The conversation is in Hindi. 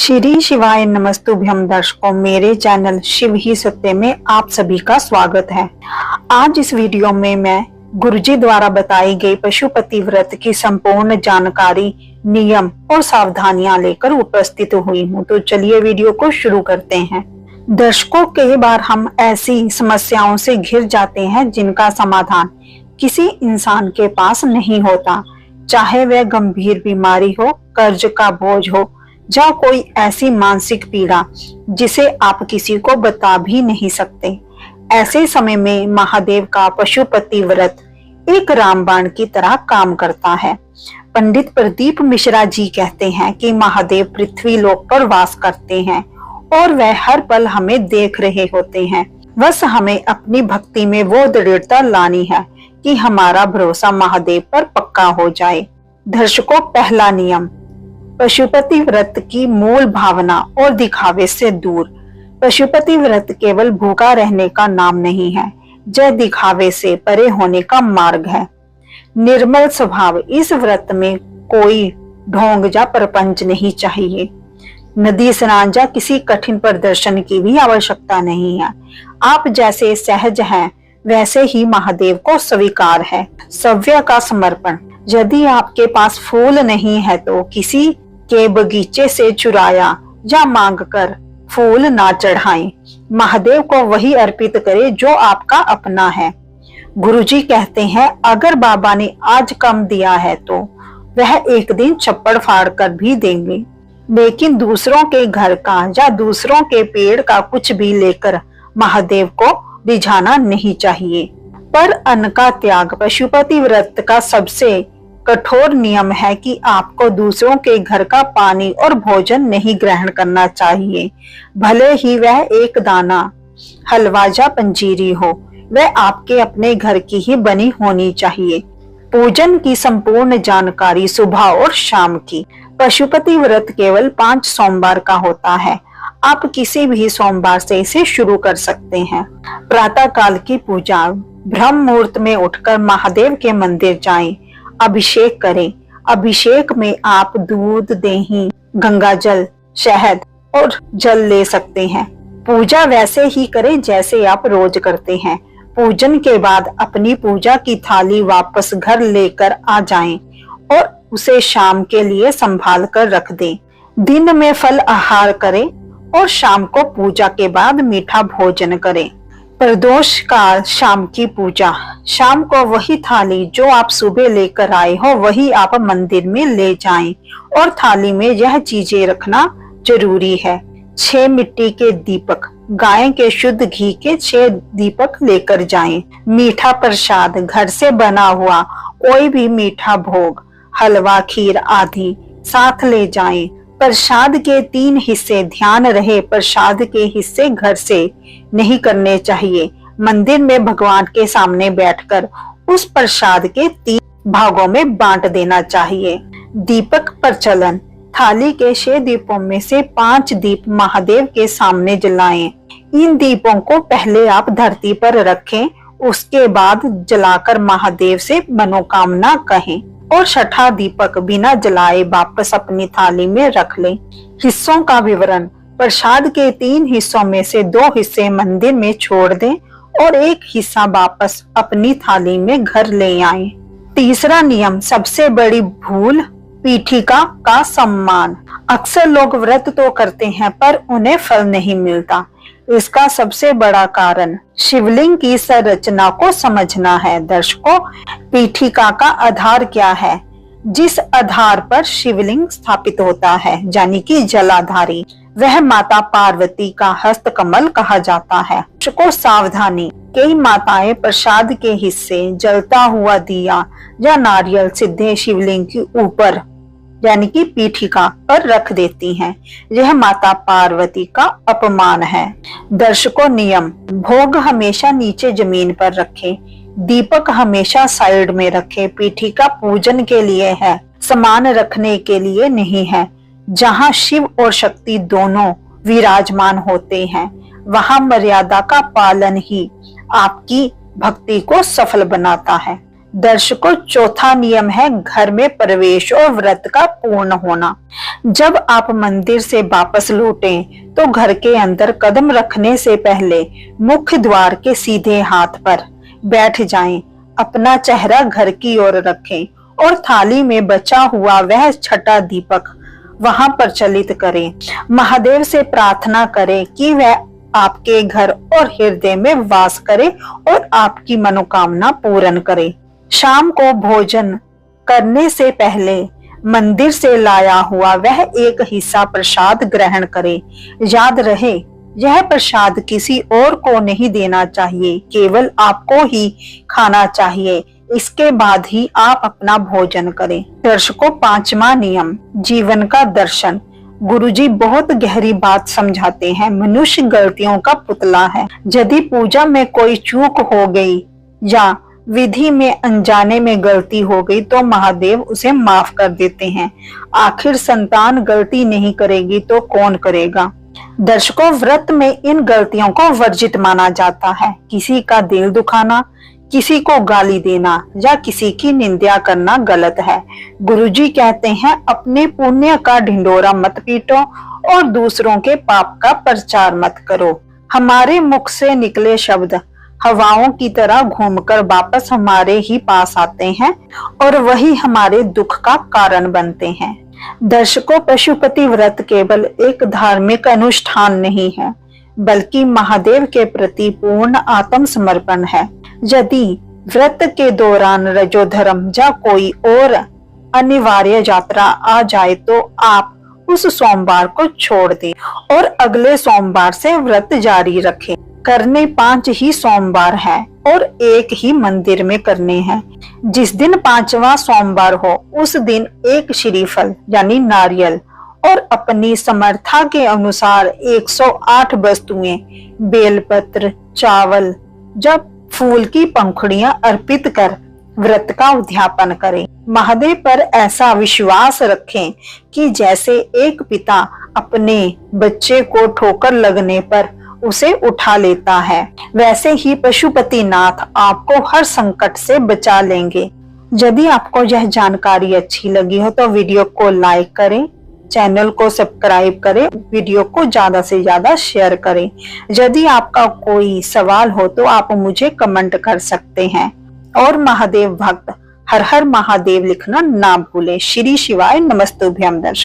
श्री शिवाय नमस्तुभ्यम दर्शकों, मेरे चैनल शिव ही सत्य में आप सभी का स्वागत है। आज इस वीडियो में मैं गुरुजी द्वारा बताई गई पशुपति व्रत की संपूर्ण जानकारी, नियम और सावधानियां लेकर उपस्थित हुई हूँ। तो चलिए वीडियो को शुरू करते हैं। दर्शकों, कई बार हम ऐसी समस्याओं से घिर जाते हैं जिनका समाधान किसी इंसान के पास नहीं होता, चाहे वह गंभीर बीमारी हो, कर्ज का बोझ हो या कोई ऐसी मानसिक पीड़ा जिसे आप किसी को बता भी नहीं सकते। ऐसे समय में महादेव का पशुपति व्रत एक रामबाण की तरह काम करता है। पंडित प्रदीप मिश्रा जी कहते हैं कि महादेव पृथ्वी लोक पर वास करते हैं और वह हर पल हमें देख रहे होते हैं। बस हमें अपनी भक्ति में वो दृढ़ता लानी है कि हमारा भरोसा महादेव पर पक्का हो जाए। दर्शकों, पहला नियम, पशुपति व्रत की मूल भावना और दिखावे से दूर। पशुपति व्रत केवल भूखा रहने का नाम नहीं है, यह दिखावे से परे होने का मार्ग है। निर्मल स्वभाव, इस व्रत में कोई ढोंग या प्रपंच नहीं चाहिए। नदी स्नान या किसी कठिन प्रदर्शन की भी आवश्यकता नहीं है। आप जैसे सहज हैं वैसे ही महादेव को स्वीकार है। सव्य का समर्पण, यदि आपके पास फूल नहीं है तो किसी के बगीचे से चुराया या मांगकर फूल ना चढ़ाएं। महादेव को वही अर्पित करें जो आपका अपना है। गुरुजी कहते हैं, अगर बाबा ने आज कम दिया है तो वह एक दिन छप्पड़ फाड़ कर भी देंगे, लेकिन दूसरों के घर का या दूसरों के पेड़ का कुछ भी लेकर महादेव को रिझाना नहीं चाहिए। पर अन्न का त्याग, पशुपति व्रत का सबसे कठोर नियम है कि आपको दूसरों के घर का पानी और भोजन नहीं ग्रहण करना चाहिए, भले ही वह एक दाना हलवा या पंजीरी हो, वह आपके अपने घर की ही बनी होनी चाहिए। पूजन की संपूर्ण जानकारी सुबह और शाम की। पशुपति व्रत केवल 5 सोमवार का होता है। आप किसी भी सोमवार से इसे शुरू कर सकते हैं। प्रातः काल की पूजा, ब्रह्म मुहूर्त में उठकर महादेव के मंदिर जाएं, अभिषेक करें। अभिषेक में आप दूध, दही, गंगा जल, शहद और जल ले सकते हैं। पूजा वैसे ही करें जैसे आप रोज करते हैं। पूजन के बाद अपनी पूजा की थाली वापस घर लेकर आ जाएं और उसे शाम के लिए संभाल कर रख दें। दिन में फल आहार करें और शाम को पूजा के बाद मीठा भोजन करें। प्रदोष काल, शाम की पूजा, शाम को वही थाली जो आप सुबह लेकर आए हो वही आप मंदिर में ले जाएं और थाली में यह चीजें रखना जरूरी है। 6 मिट्टी के दीपक, गाय के शुद्ध घी के 6 दीपक लेकर जाएं। मीठा प्रसाद, घर से बना हुआ कोई भी मीठा भोग, हलवा, खीर आदि साथ ले जाएं। प्रसाद के 3 हिस्से, ध्यान रहे प्रसाद के हिस्से घर से नहीं करने चाहिए। मंदिर में भगवान के सामने बैठकर उस प्रसाद के 3 भागों में बांट देना चाहिए। दीपक प्रचलन, थाली के 6 दीपों में से 5 दीप महादेव के सामने जलाएं। इन दीपों को पहले आप धरती पर रखें, उसके बाद जलाकर महादेव से मनोकामना कहें और 6ठा दीपक बिना जलाए वापस अपनी थाली में रख लें। हिस्सों का विवरण, प्रसाद के 3 हिस्सों में से 2 हिस्से मंदिर में छोड़ दें और 1 हिस्सा वापस अपनी थाली में घर ले आएं। तीसरा नियम, सबसे बड़ी भूल, पीठिका का सम्मान। अक्सर लोग व्रत तो करते हैं पर उन्हें फल नहीं मिलता। इसका सबसे बड़ा कारण शिवलिंग की संरचना को समझना है। दर्शकों, पीठिका का आधार क्या है? जिस आधार पर शिवलिंग स्थापित होता है, यानी कि जलाधारी, वह माता पार्वती का हस्त कमल कहा जाता है। दर्शकों, सावधानी, कई माताएं प्रसाद के हिस्से, जलता हुआ दिया या नारियल सीधे शिवलिंग के ऊपर यानी कि पीठिका पर रख देती हैं। यह माता पार्वती का अपमान है। दर्शकों, नियम, भोग हमेशा नीचे जमीन पर रखें, दीपक हमेशा साइड में रखें। पीठिका पूजन के लिए है, सामान रखने के लिए नहीं है। जहाँ शिव और शक्ति दोनों विराजमान होते हैं वहाँ मर्यादा का पालन ही आपकी भक्ति को सफल बनाता है। दर्शकों, चौथा नियम है घर में प्रवेश और व्रत का पूर्ण होना। जब आप मंदिर से वापस लौटें तो घर के अंदर कदम रखने से पहले मुख्य द्वार के सीधे हाथ पर बैठ जाएं, अपना चेहरा घर की ओर रखें और थाली में बचा हुआ वह छठा दीपक वहां प्रज्वलित करें। महादेव से प्रार्थना करें कि वह आपके घर और हृदय में वास करे और आपकी मनोकामना पूर्ण करे। शाम को भोजन करने से पहले मंदिर से लाया हुआ वह एक हिस्सा प्रसाद ग्रहण करें। याद रहे, यह प्रसाद किसी और को नहीं देना चाहिए, केवल आपको ही खाना चाहिए। इसके बाद ही आप अपना भोजन करें। दर्शकों, पांचवा नियम, जीवन का दर्शन। गुरुजी बहुत गहरी बात समझाते हैं। मनुष्य गलतियों का पुतला है। यदि पूजा में कोई चूक हो गई या विधि में अनजाने में गलती हो गई तो महादेव उसे माफ कर देते हैं। आखिर संतान गलती नहीं करेगी तो कौन करेगा। दर्शकों, व्रत में इन गलतियों को वर्जित माना जाता है। किसी का दिल दुखाना, किसी को गाली देना या किसी की निंदा करना गलत है। गुरुजी कहते हैं, अपने पुण्य का ढिंडोरा मत पीटो और दूसरों के पाप का प्रचार मत करो। हमारे मुख से निकले शब्द हवाओं की तरह घूमकर वापस हमारे ही पास आते हैं और वही हमारे दुख का कारण बनते हैं। दर्शकों, पशुपति व्रत केवल एक धार्मिक अनुष्ठान नहीं है, बल्कि महादेव के प्रति पूर्ण आत्मसमर्पण है। यदि व्रत के दौरान रजोधर्म या कोई और अनिवार्य यात्रा आ जाए तो आप उस सोमवार को छोड़ दें और अगले सोमवार से व्रत जारी रखें। करने 5 ही सोमवार हैं और एक ही मंदिर में करने हैं। जिस दिन 5वां सोमवार हो उस दिन एक श्रीफल यानी नारियल और अपनी समर्था के अनुसार 108 वस्तुएं, बेलपत्र, चावल, जब फूल की पंखुड़ियां अर्पित कर व्रत का उद्यापन करें। महादेव पर ऐसा विश्वास रखें कि जैसे एक पिता अपने बच्चे को ठोकर लगने पर उसे उठा लेता है, वैसे ही पशुपतिनाथ आपको हर संकट से बचा लेंगे। यदि आपको यह जानकारी अच्छी लगी हो तो वीडियो को लाइक करें, चैनल को सब्सक्राइब करें, वीडियो को ज्यादा से ज्यादा शेयर करें। यदि आपका कोई सवाल हो तो आप मुझे कमेंट कर सकते हैं। और महादेव भक्त हर हर महादेव लिखना ना भूलें। श्री शिवाय नमस्तुभ्यम। दर्शक।